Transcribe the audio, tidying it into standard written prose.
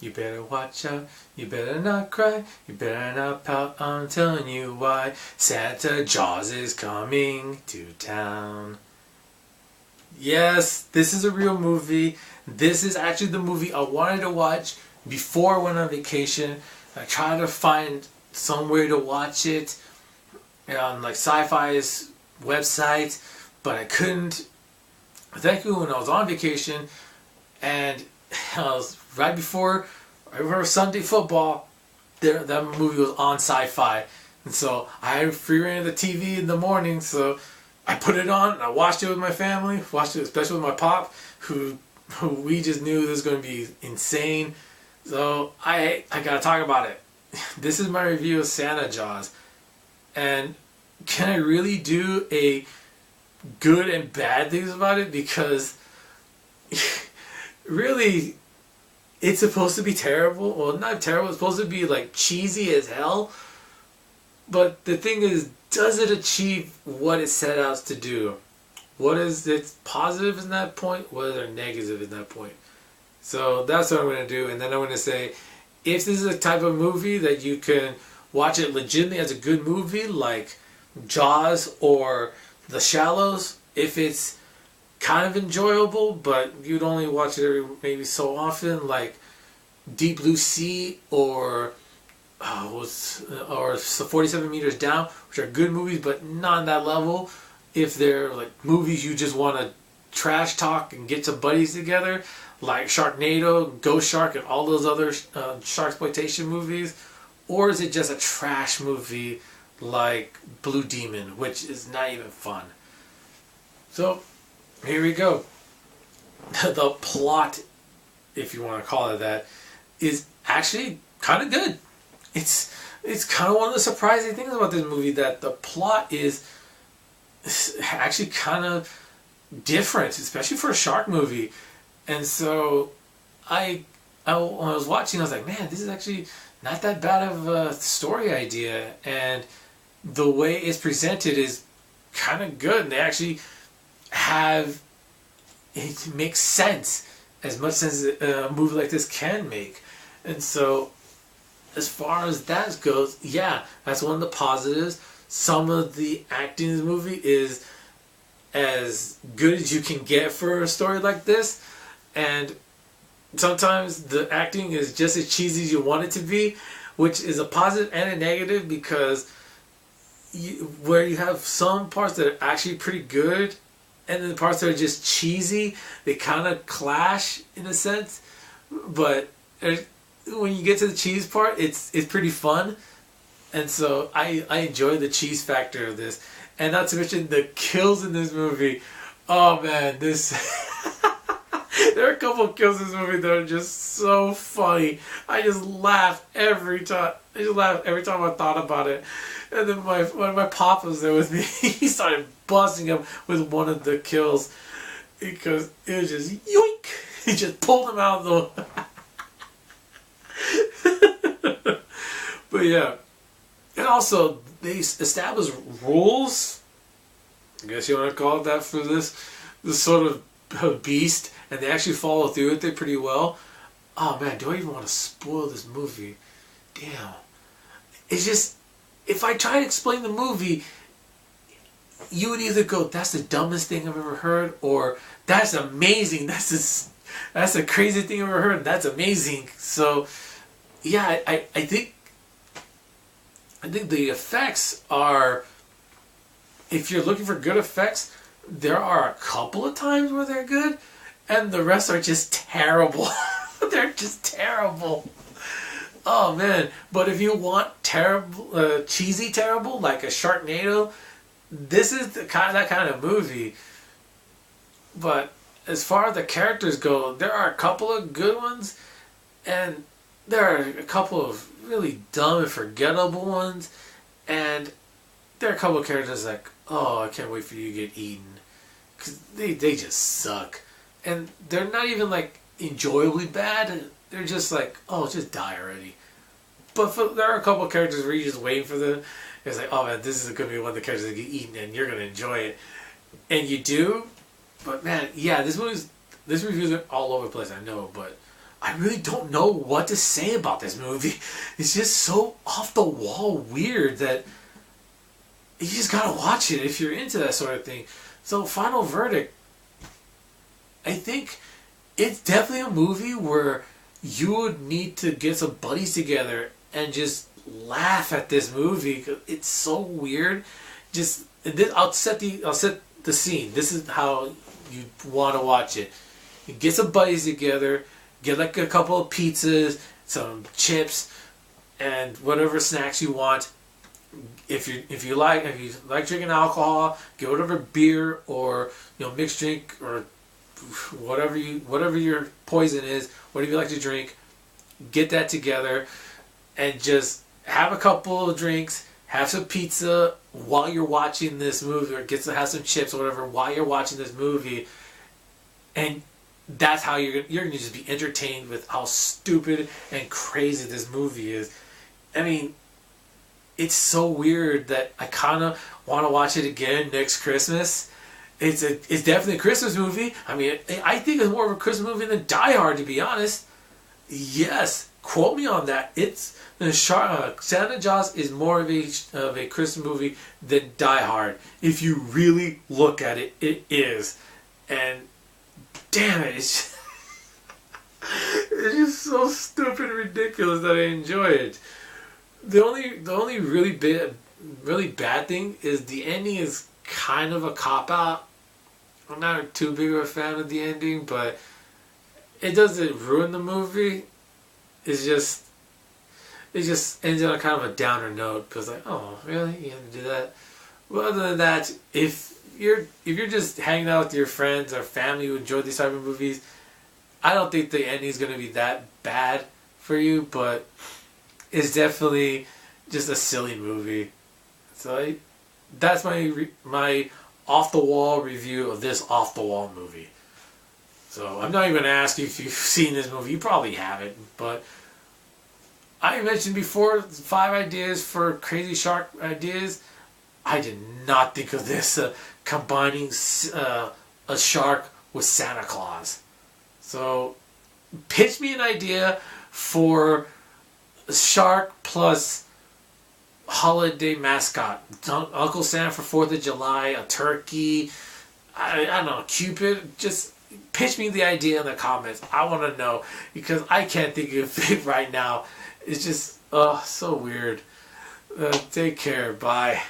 You better watch out, you better not cry, you better not pout, I'm telling you why. Santa Jaws is coming to town. Yes, this is a real movie. This is actually the movie I wanted to watch before I went on vacation. I tried to find some way to watch it on like Sci-Fi's website, but I couldn't. Thankfully, when I was on vacation, and I was right before Sunday football, that movie was on Sci-Fi, and so I had free reign of the TV in the morning. So I put it on and I watched it with my family. Watched it especially with my pop, who we just knew this was going to be insane. So I gotta talk about it. This is my review of Santa Jaws, and can I really do a good and bad things about it? Because really, it's supposed to be terrible. Well, not terrible. It's supposed to be like cheesy as hell. But the thing is, does it achieve what it set out to do? What is its positive in that point? What is their negative in that point? So that's what I'm going to do. And then I'm going to say, if this is a type of movie that you can watch it legitimately as a good movie, like Jaws or The Shallows, if it's kind of enjoyable, but you'd only watch it every maybe so often, like Deep Blue Sea or 47 Meters Down, which are good movies, but not on that level. If they're like movies you just want to trash talk and get some buddies together, like Sharknado, Ghost Shark, and all those other sharksploitation movies, or is it just a trash movie like Blue Demon, which is not even fun? So here we go. The plot, if you want to call it that, is actually kind of good. It's kind of one of the surprising things about this movie, that the plot is actually kind of different, especially for a shark movie. And so when I was watching, I was like, man, this is actually not that bad of a story idea, and the way it's presented is kind of good. And they actually have, it makes sense, as much sense as a movie like this can make. And so as far as that goes, yeah, that's one of the positives. Some of the acting in the movie is as good as you can get for a story like this, and sometimes the acting is just as cheesy as you want it to be, which is a positive and a negative, because where you have some parts that are actually pretty good, and then the parts that are just cheesy, they kind of clash in a sense. But when you get to the cheese part, it's pretty fun. And so I enjoy the cheese factor of this. And not to mention the kills in this movie. Oh man, there are a couple of kills in this movie that are just so funny. I just laugh every time. I thought about it. And then when my pop was there with me, he started busting him with one of the kills, because it was just yoink. He just pulled him out of the. But yeah. And also, they establish rules, I guess you want to call it that, for this sort of beast, and they actually follow through with it pretty well. Oh man, do I even want to spoil this movie? Damn. It's just, if I try to explain the movie, you would either go, that's the dumbest thing I've ever heard, or that's amazing, that's the craziest thing I've ever heard, that's amazing. So, yeah, I think the effects are, if you're looking for good effects, there are a couple of times where they're good, and the rest are just terrible. They're just terrible. Oh man. But if you want terrible, cheesy terrible, like a Sharknado, this is that kind of movie. But as far as the characters go, there are a couple of good ones, and there are a couple of really dumb and forgettable ones, and there are a couple of characters like, oh, I can't wait for you to get eaten, because they just suck, and they're not even like enjoyably bad. They're just like, oh, just die already. But there are a couple of characters where you're just waiting for them. It's like, oh man, this is going to be one of the characters that get eaten, and you're going to enjoy it, and you do. But man, yeah, this review's all over the place, I know, but I really don't know what to say about this movie. It's just so off the wall weird that you just gotta watch it if you're into that sort of thing. So, final verdict. I think it's definitely a movie where you would need to get some buddies together and just laugh at this movie. 'Cause it's so weird. Just this, I'll set the scene. This is how you want to watch it. You get some buddies together, get like a couple of pizzas, some chips, and whatever snacks you want. If you like drinking alcohol, get whatever beer or mixed drink or whatever your poison is, whatever you like to drink, get that together and just have a couple of drinks, have some pizza while you're watching this movie, or have some chips or whatever while you're watching this movie, and that's how you're gonna just be entertained with how stupid and crazy this movie is. I mean, it's so weird that I kind of want to watch it again next Christmas. It's definitely a Christmas movie. I mean, I think it's more of a Christmas movie than Die Hard, to be honest. Yes, quote me on that. It's Santa Jaws is more of a Christmas movie than Die Hard. If you really look at it, it is. And damn it, it's just so stupid and ridiculous that I enjoy it. The only really bad thing is the ending is kind of a cop out. I'm not too big of a fan of the ending, but it doesn't ruin the movie. It just ends on a kind of a downer note, because like, oh really, you have to do that? Well, other than that, if you're just hanging out with your friends or family who enjoy these type of movies, I don't think the ending is going to be that bad for you, but it's definitely just a silly movie. So that's my off the wall review of this off the wall movie. So I'm not even going to ask you if you've seen this movie. You probably haven't, but I mentioned before 5 ideas for Crazy Shark ideas. I did not think of this combining a shark with Santa Claus. So pitch me an idea for a shark plus holiday mascot. Uncle Santa for 4th of July, a turkey, I don't know, Cupid. Just pitch me the idea in the comments. I want to know, because I can't think of it right now. It's just so weird. Take care. Bye.